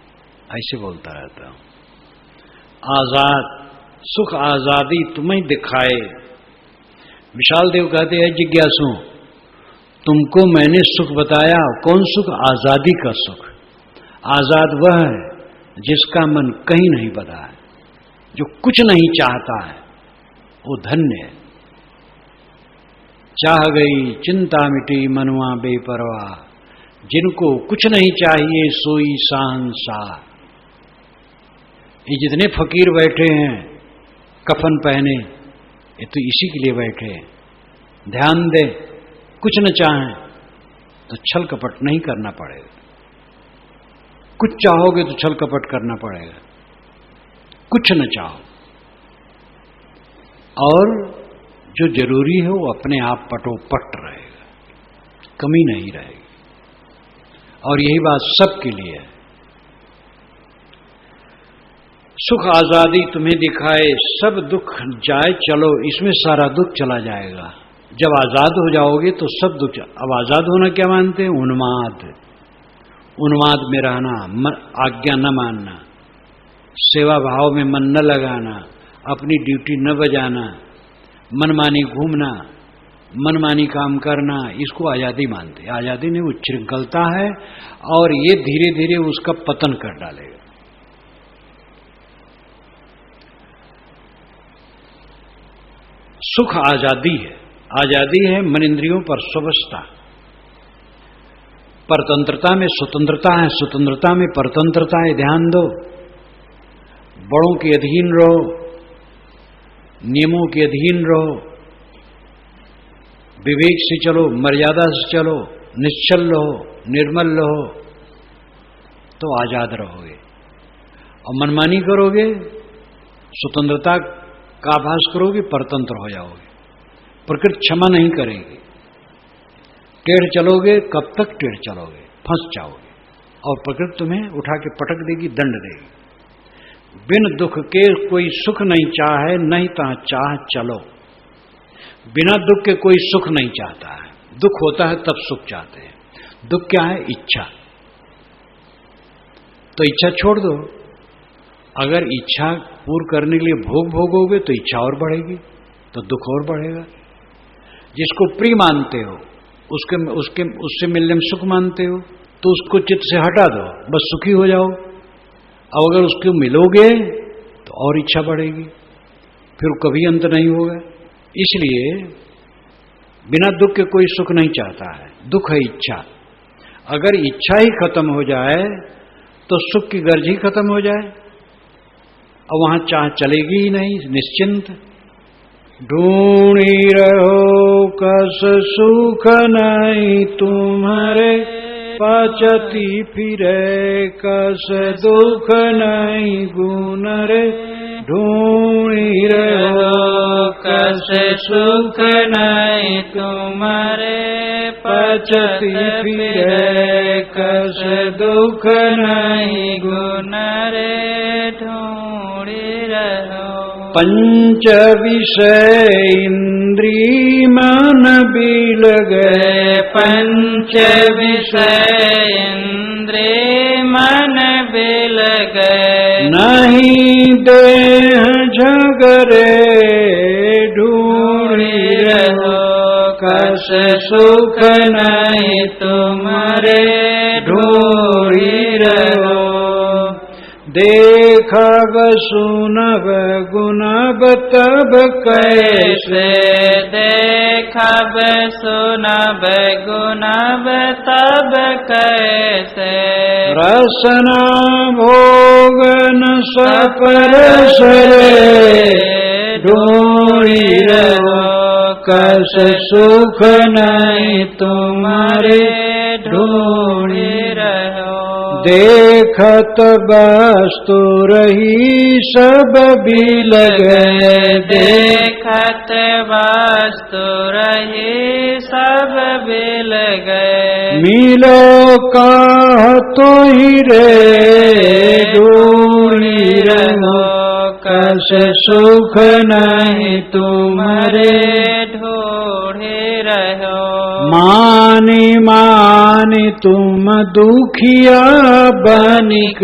A: ऐसे बोलता रहता हूं। आजाद, सुख आजादी तुम्हें दिखाए। विशाल देव कहते हैं, जिज्ञासु तुमको मैंने सुख बताया। कौन सुख? आजादी का सुख। आजाद वह है जिसका मन कहीं नहीं बधा है, जो कुछ नहीं चाहता है, वो धन्य है। चाह गई चिंता मिटी मनुआ बेपरवाह, जिनको कुछ नहीं चाहिए सोई शहंशाह। ये जितने फकीर बैठे हैं कफन पहने, ये तो इसी के लिए बैठे हैं। ध्यान दे, कुछ न चाहें तो छल कपट नहीं करना पड़ेगा। कुछ चाहोगे तो छल कपट करना पड़ेगा। कुछ न चाहो, और जो जरूरी है वो अपने आप पटोपट रहेगा, कमी नहीं रहेगी। और यही बात सबके लिए है। सुख आजादी तुम्हें दिखाए, सब दुख जाए चलो। इसमें सारा दुख चला जाएगा। जब आजाद हो जाओगे तो सब दुख। अब आजाद होना क्या मानते हैं? उन्माद, उन्माद में रहना, आज्ञा न मानना, सेवा भाव में मन न लगाना, अपनी ड्यूटी न बजाना, मनमानी घूमना, मनमानी काम करना, इसको आजादी मानते हैं। आजादी नहीं, उच्छृंखलता है, और ये धीरे धीरे उसका पतन कर डालेगा। सुख आजादी है। आजादी है मन इंद्रियों पर स्वच्छता। परतंत्रता में स्वतंत्रता है, स्वतंत्रता में परतंत्रता है। ध्यान दो, बड़ों के अधीन रहो, नियमों के अधीन रहो, विवेक से चलो, मर्यादा से चलो, निश्चल रहो, निर्मल रहो, तो आजाद रहोगे। और मनमानी करोगे, स्वतंत्रता का आभास करोगे, परतंत्र हो जाओगे। प्रकृति क्षमा नहीं करेगी। टेढ़ चलोगे, कब तक टेढ़ चलोगे? फंस जाओगे, और प्रकृति तुम्हें उठा के पटक देगी, दंड देगी। बिन दुख के कोई सुख नहीं चाहे, नहीं ता चाह चलो। बिना दुख के कोई सुख नहीं चाहता है। दुख होता है तब सुख चाहते हैं। दुख क्या है? इच्छा। तो इच्छा छोड़ दो। अगर इच्छा पूर्ण करने के लिए भोग भोगोगे तो इच्छा और बढ़ेगी, तो दुख और बढ़ेगा। जिसको प्रिय मानते हो, उससे मिलने में सुख मानते हो, तो उसको चित्त से हटा दो, बस सुखी हो जाओ। अब अगर उसको मिलोगे तो और इच्छा बढ़ेगी, फिर कभी अंत नहीं होगा। इसलिए बिना दुख के कोई सुख नहीं चाहता है। दुख है इच्छा। अगर इच्छा ही खत्म हो जाए तो सुख की गर्ज ही खत्म हो जाए, और वहां चाह चलेगी ही नहीं, निश्चिंत। ढूंढी रहो कस सुख नहीं तुम्हारे, पचती फिरे कस दुख नहीं गुण रे। ढूंढी रहो
B: कस सुख नहीं तुम्हारे,
A: पचती फिरे कस दुख नहीं
B: गुण रे। ढूंढी रहो
A: पंच विषय इंद्री मन बिल गए।
B: पंच विषय इंद्रिय मन बिल गए।
A: नहीं देह झगरे
B: कस सुख नहीं तुम्हारे ढूंढी रहो।
A: देखब सुनब गुनब तब कैसे,
B: देखब सुनब गुनब तब कैसे।
A: रसना भोगन सपरस रे ढूंढी रहो। कस सुख नहीं तुम्हारे ढूंढी रहो। देखत वस्तु रही सब बिल गए,
B: देखत वस्तु रही सब बिल गए।
A: मिलो काह तो ही रे ढूंढी रहो। कस सुख नहीं तुम्हारे
B: ढूंढी रहो।
A: मानी मानी तुम दुखिया बनिक,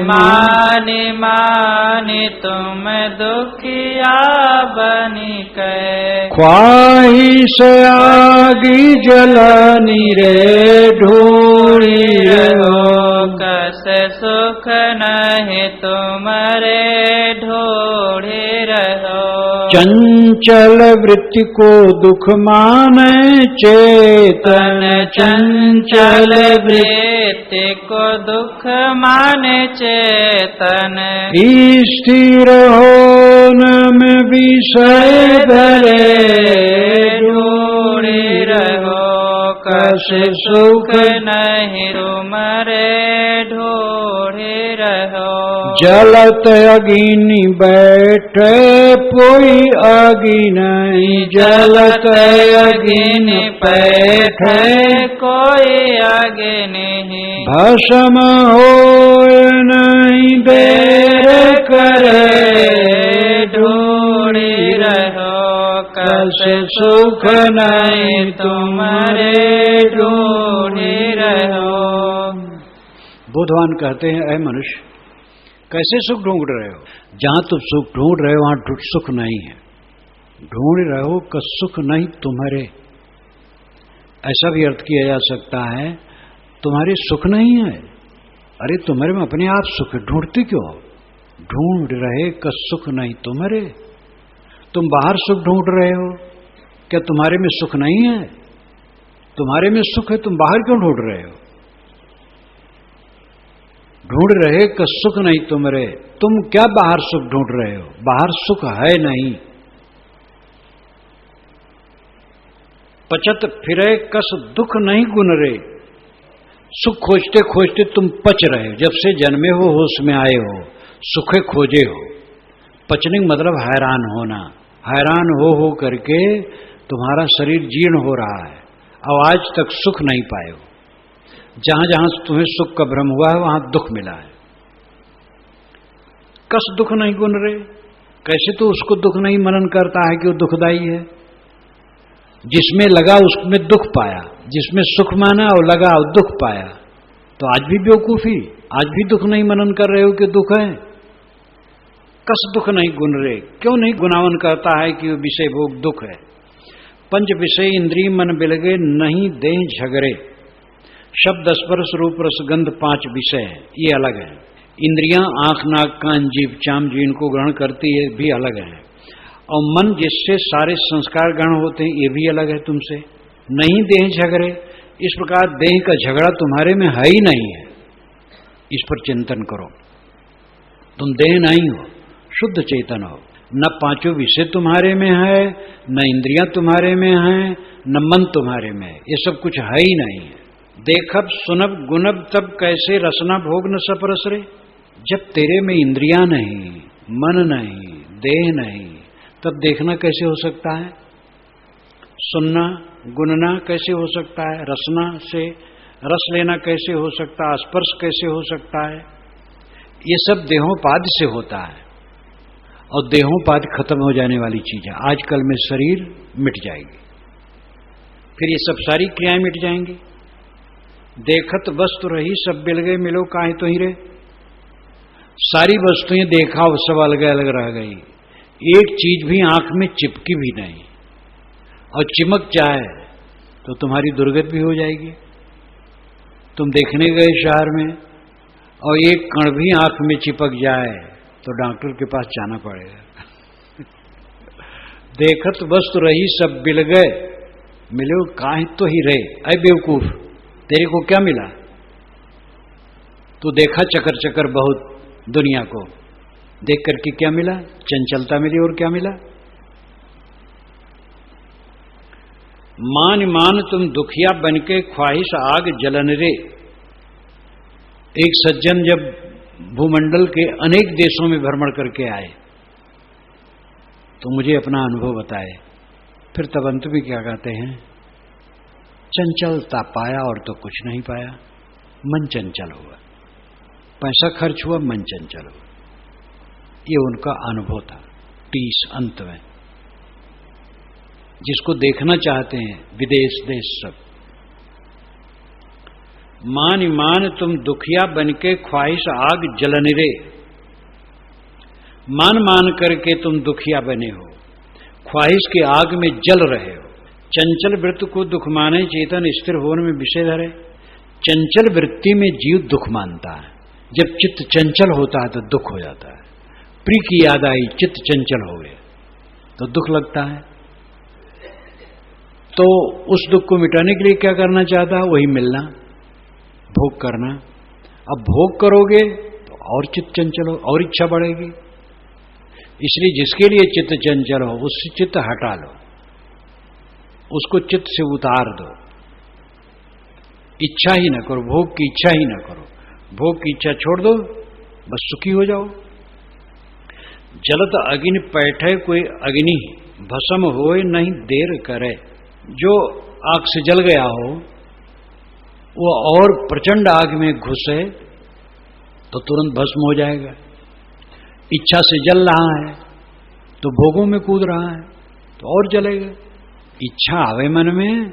B: मानी मानी तुम दुखिया बनिक।
A: ख्वाहिश आगी जलानी रे ढूंढी रहो।
B: कस सुख नहीं तुम्हारे ढूंढी रहो।
A: चंचल वृत्ति को दुख माने चेतन,
B: चंचल वृत्ति को दुख माने चेतन।
A: स्थिर होने में विषय धरे
B: ढूंढी रहो। कस सुख नहीं तुम्हारे ढूंढी रहो।
A: जलत अग्नि बैठे कोई आगी नहीं, जलत अग्नि बैठे
B: कोई आगे नहीं।
A: भस्म हो नहीं देर करे
B: ढूंढी रहो। कस सुख नहीं तुम्हारे ढूंढी रहो।
A: बुद्धवान कहते हैं, ऐ मनुष्य कैसे सुख ढूंढ रहे हो? जहां तुम सुख ढूंढ रहे हो वहां सुख नहीं है। ढूंढ रहे हो कि सुख नहीं तुम्हारे। ऐसा भी अर्थ किया जा सकता है, तुम्हारे सुख नहीं है। अरे तुम्हारे में अपने आप सुख ढूंढते क्यों हो? ढूंढ रहे कि सुख नहीं तुम्हारे। तुम बाहर सुख ढूंढ रहे हो, क्या तुम्हारे में सुख नहीं है? तुम्हारे में सुख है, तुम बाहर क्यों ढूंढ रहे हो? ढूंढ रहे कि सुख नहीं तुम्हारे। तुम क्या बाहर सुख ढूंढ रहे हो? बाहर सुख है नहीं। पचत फिरे कस दुख नहीं गुन रे। सुख खोजते खोजते तुम पच रहे हो। जब से जन्मे हो होश में आए हो, सुखे खोजे हो। पचने मतलब हैरान होना। हैरान हो करके तुम्हारा शरीर जीर्ण हो रहा है। अब आज तक सुख नहीं पाए हो। जहां जहां तुम्हें सुख का भ्रम हुआ है वहां दुख मिला है। कस दुख नहीं गुन रे। कैसे तो उसको दुख नहीं मनन करता है कि वो दुखदाई है। जिसमें लगा उसमें दुख पाया, जिसमें सुख माना और लगा और दुख पाया। तो आज भी बेवकूफी, आज भी दुख नहीं मनन कर रहे हो कि दुख है। कस दुख नहीं गुन रे। क्यों नहीं गुनावन करता है कि वो विषय भोग दुख है। पंच विषय इंद्रिय मन बिलगे नहीं दे झगड़े। शब्द स्पर्श रूप रस गंध 5 विषय है, ये अलग है। इंद्रियां आंख नाक कान जीभ चाम जो इनको ग्रहण करती है भी अलग है। और मन जिससे सारे संस्कार ग्रहण होते हैं ये भी अलग है तुमसे। नहीं देह झगड़े। इस प्रकार देह का झगड़ा तुम्हारे में है ही नहीं है। इस पर चिंतन करो। तुम देह नहीं हो, शुद्ध चेतन हो। न 5 विषय तुम्हारे में है, न इंद्रियां तुम्हारे में है, न मन तुम्हारे में है। ये सब कुछ है ही नहीं है। देखब सुनब गुनब तब कैसे रसना भोग न सपरस रे। जब तेरे में इंद्रियां नहीं, मन नहीं, देह नहीं, तब देखना कैसे हो सकता है? सुनना गुनना कैसे हो सकता है? रसना से रस लेना कैसे हो सकता है? स्पर्श कैसे हो सकता है? ये सब देहोपाधि से होता है। और देहोपाधि खत्म हो जाने वाली चीज है। आजकल में शरीर मिट जाएगी, फिर ये सब सारी क्रियाएं मिट जाएंगी। देखत वस्तु रही सब बिल गए मिलो काहे तो ही रे। सारी वस्तुएं देखा और सब अलग अलग रह गई। एक चीज भी आंख में चिपकी भी नहीं। और चिमक जाए तो तुम्हारी दुर्गति भी हो जाएगी। तुम देखने गए शहर में और एक कण भी आंख में चिपक जाए तो डॉक्टर के पास जाना पड़ेगा। देखत वस्तु रही सब बिल गए, मिले काहे तो ही रहे। अय बेवकूफ, तेरे को क्या मिला? तू देखा चकर चकर बहुत दुनिया को, देख करके क्या मिला? चंचलता मिली, और क्या मिला? मान मान तुम दुखिया बनके ख्वाहिश आग जलन रे। एक सज्जन जब भूमंडल के अनेक देशों में भ्रमण करके आए तो मुझे अपना अनुभव बताए। फिर तब अंत में क्या कहते हैं? चंचलता पाया और तो कुछ नहीं पाया, मन चंचल हुआ। पैसा खर्च हुआ, मन चंचल हुआ। ये उनका अनुभव था 30 अंत में। जिसको देखना चाहते हैं विदेश देश सब, मान मान तुम दुखिया बनके ख्वाहिश आग जलन रे। मान मान करके तुम दुखिया बने हो, ख्वाहिश की आग में जल रहे हो। चंचल वृत्ति को दुख माने, चेतन स्थिर होने में विषय धरे। चंचल वृत्ति में जीव दुख मानता है। जब चित्त चंचल होता है तो दुख हो जाता है। प्रिय की याद आई, चित्त चंचल हो गया तो दुख लगता है। तो उस दुख को मिटाने के लिए क्या करना चाहता है? वही मिलना, भोग करना। अब भोग करोगे तो और चित्त चंचल हो, और इच्छा बढ़ेगी। इसलिए जिसके लिए चित्त चंचल हो उससे चित्त हटा लो, उसको चित्त से उतार दो। इच्छा ही ना करो, भोग की इच्छा ही ना करो। भोग की इच्छा छोड़ दो, बस सुखी हो जाओ। जलत अग्नि पैठे कोई अग्नि, भस्म होए नहीं देर करे। जो आग से जल गया हो वो और प्रचंड आग में घुसे तो तुरंत भस्म हो जाएगा। इच्छा से जल रहा है तो भोगों में कूद रहा है तो और जलेगा। इच्छा आवे मन में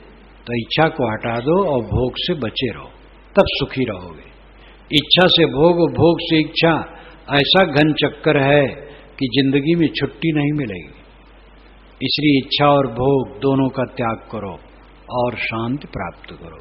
A: तो इच्छा को हटा दो और भोग से बचे रहो, तब सुखी रहोगे। इच्छा से भोग, भोग से इच्छा, ऐसा घन चक्कर है कि जिंदगी में छुट्टी नहीं मिलेगी। इसलिए इच्छा और भोग दोनों का त्याग करो और शांति प्राप्त करो।